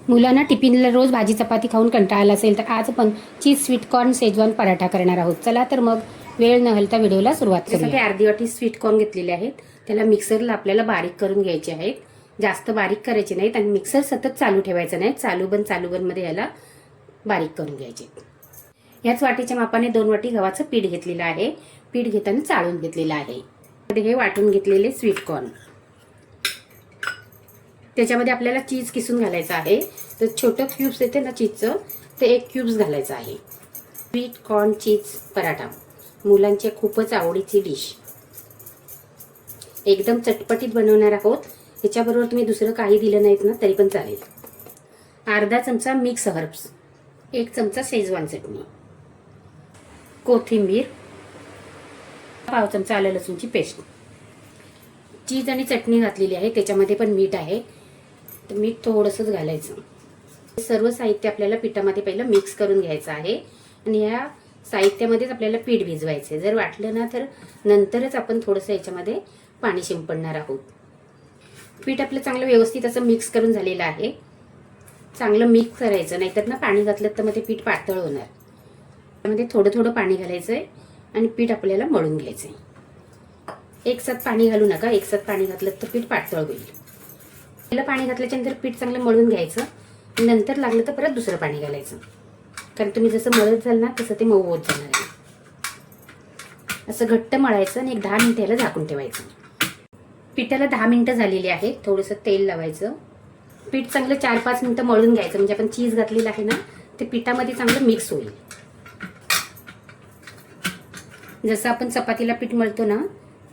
मुलांना टिफिनला रोज भाजी चपाती खाऊन कंटाळला असेल तर आज आपण चीज स्वीटकॉर्न शेजवान पराठा करणार आहोत. चला तर मग वेळ न घालता व्हिडिओला सुरुवात करूया. त्यासाठी अर्धी वाटी स्वीटकॉर्न घेतलेले आहेत. त्याला मिक्सरला आपल्याला बारीक करून घ्यायचे आहेत. जास्त बारीक करायचे नाहीत आणि मिक्सर सतत चालू ठेवायचं नाही. चालू बंद मध्ये याला बारीक करून घ्यायचे. याच वाटीच्या मापाने 2 वाटी गव्हाचं पीठ घेतलेलं आहे. पीठ घेताना चाळून घेतलेलं आहे. हे वाटून घेतलेले स्वीटकॉर्न, त्याच्यामध्ये आपल्याला चीज किसून घालायचं आहे. तर छोटं क्यूब्स येते ना चीजचं, ते 1 क्यूब्स घालायचं आहे. स्वीट कॉर्न चीज पराठा मुलांच्या खूपच आवडीची डिश. एकदम चटपटीत बनवणार आहोत. याच्याबरोबर तुम्ही दुसरं काही दिलं नाहीत ना तरी पण चालेल. अर्धा चमचा मिक्स हर्ब्स, 1 चमचा शेजवान चटणी, कोथिंबीर, पाव चमचा आलं लसूणची पेस्ट, चीज आणि चटणी घातलेली आहे. त्याच्यामध्ये पण मीठ आहे, तर मीठ थोडंसंच घालायचं. सर्व साहित्य आपल्याला पिठामध्ये पहिलं मिक्स करून घ्यायचं आहे आणि या साहित्यामध्येच आपल्याला पीठ भिजवायचं. जर वाटलं ना तर नंतरच आपण थोडंसं याच्यामध्ये पाणी शिंपडणार आहोत. पीठ आपलं चांगलं व्यवस्थित असं मिक्स करून झालेलं आहे. चांगलं मिक्स करायचं, नाहीतर ना पाणी घातलं तर मग ते पीठ पातळ होणार. त्यामध्ये थोडं थोडं पाणी घालायचंय आणि पीठ आपल्याला मळून घ्यायचंय. एकसाथ पाणी घालू नका. एकसाथ पाणी घातलं तर पीठ पातळ होईल. पहिलं पाणी घातल्याच्यानंतर पीठ चांगलं मळून घ्यायचं. नंतर लागलं तर परत दुसरं पाणी घालायचं, कारण तुम्ही जसं मळत जाल ना तसं ते मऊ होत जाणार आहे. असं घट्ट मळायचं आणि 10 मिनिटं याला झाकून ठेवायचं. पिठाला 10 मिनिटं झालेली आहेत. थोडंसं तेल लावायचं. पीठ चांगलं 4-5 मिनिटं मळून घ्यायचं, म्हणजे आपण चीज घातलेलं आहे ना ते पिठामध्ये चांगलं मिक्स होईल. जसं आपण चपातीला पीठ मळतो ना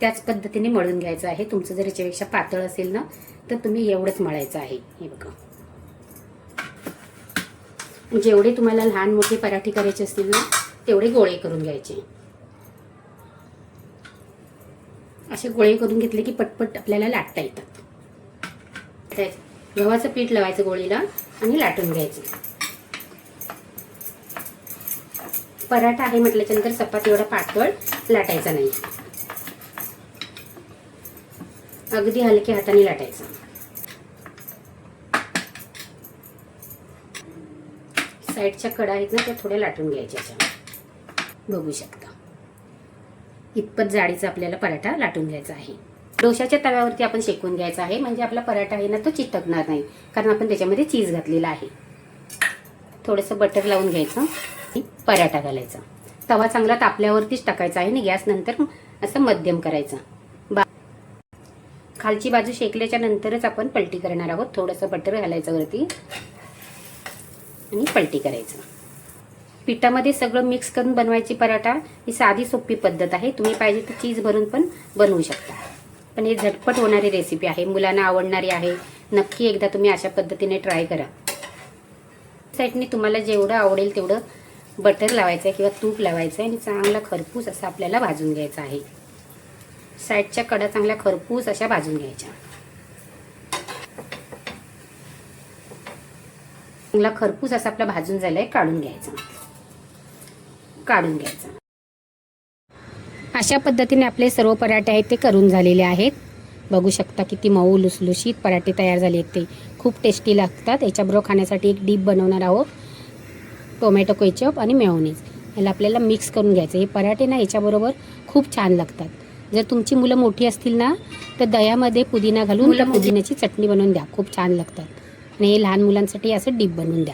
त्याच पद्धतीने मळून घ्यायचं आहे. तुमचं जर याच्यापेक्षा पातळ असेल ना तर तुम्ही एवढंच मळायचं आहे. हे बघा, जेवढे तुम्हाला लहान मोठे पराठे करायचे असतील ना तेवढे गोळे करून घ्यायचे. असे गोळे करून घेतले की पटपट आपल्याला लाटता येतात. गव्हाचं पीठ लावायचं गोळीला आणि लाटून घ्यायचं. पराठा आहे म्हटल्याच्यानंतर चपाती एवढा पातळ लाटायचा नाही, अगदी हलक्या हाताने लाटायचं. साईडच्या कडा आहेत ना त्या थोड्या लाटून घ्यायच्या. बघू शकता इतपत जाडीचा आपल्याला पराठा लाटून घ्यायचा आहे. डोशाच्या तव्यावरती आपण शेकून घ्यायचा आहे, म्हणजे आपला पराठा आहे ना तो चिटकणार नाही, कारण आपण त्याच्यामध्ये चीज घातलेला आहे. थोडंसं बटर लावून घ्यायचं, पराठा घालायचा. तवा चांगला तापल्यावरतीच टाकायचा आहे आणि गॅस नंतर असं मध्यम करायचा. खालची बाजू शेकल्याच्या नंतरच आपण पलटी करणार आहोत. थोडंसं बटर घालायचं वरती आणि पलटी करायचं. पिठामध्ये सगळं मिक्स करून बनवायची पराठा ही साधी सोपी पद्धत आहे. तुम्ही पाहिजे तर चीज भरून पण बनवू शकता, पण हे झटपट होणारी रेसिपी आहे, मुलांना आवडणारी आहे. नक्की एकदा तुम्ही अशा पद्धतीने ट्राय करा. साईडने तुम्हाला जेवढं आवडेल तेवढं बटर लावायचं आहे किंवा तूप लावायचं आहे आणि चांगला खरपूस असा आपल्याला भाजून घ्यायचा आहे. साईडच्या कडा चांगल्या खरपूस अशा भाजून घ्यायच्या. चांगला खरपूस असा आपला भाजून झालाय, काढून घ्यायचा. अशा पद्धतीने आपले सर्व पराठे आहेत ते करून झालेले आहेत. बघू शकता किती मऊ लुसलुशीत पराठे तयार झाले आहेत. ते खूप टेस्टी लागतात. याच्याबरोबर खाण्यासाठी एक डीप बनवणार आहोत, टोमॅटो केचप आणि मेयोनीज. याला आपल्याला मिक्स करून घ्यायचं. हे पराठे ना याच्याबरोबर खूप छान लागतात. जर तुमची मुलं मोठी असतील ना तर दह्यामध्ये पुदिना घालून पुदिन्याची चटणी बनवून द्या, खूप छान लागतात. आणि हे लहान मुलांसाठी असं डीप बनवून द्या.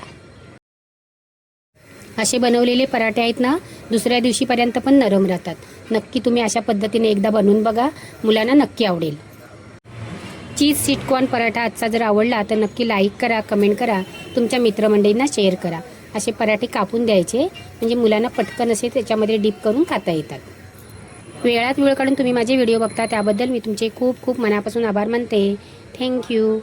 असे बनवलेले पराठे आहेत ना दुसऱ्या दिवशीपर्यंत पण नरम राहतात. नक्की तुम्ही अशा पद्धतीने एकदा बनवून बघा, मुलांना नक्की आवडेल. चीज स्वीटकॉर्न पराठा आजचा जर आवडला तर नक्की लाईक करा, कमेंट करा, तुमच्या मित्रमंडळींना शेअर करा. असे पराठे कापून द्यायचे, म्हणजे मुलांना पटकन असे त्याच्यामध्ये डीप करून खाता येतात. वेळात वेळ काढून तुम्ही माझे व्हिडिओ बघता त्याबद्दल मी तुमचे खूप खूप मनापासून आभार मानते. थँक्यू.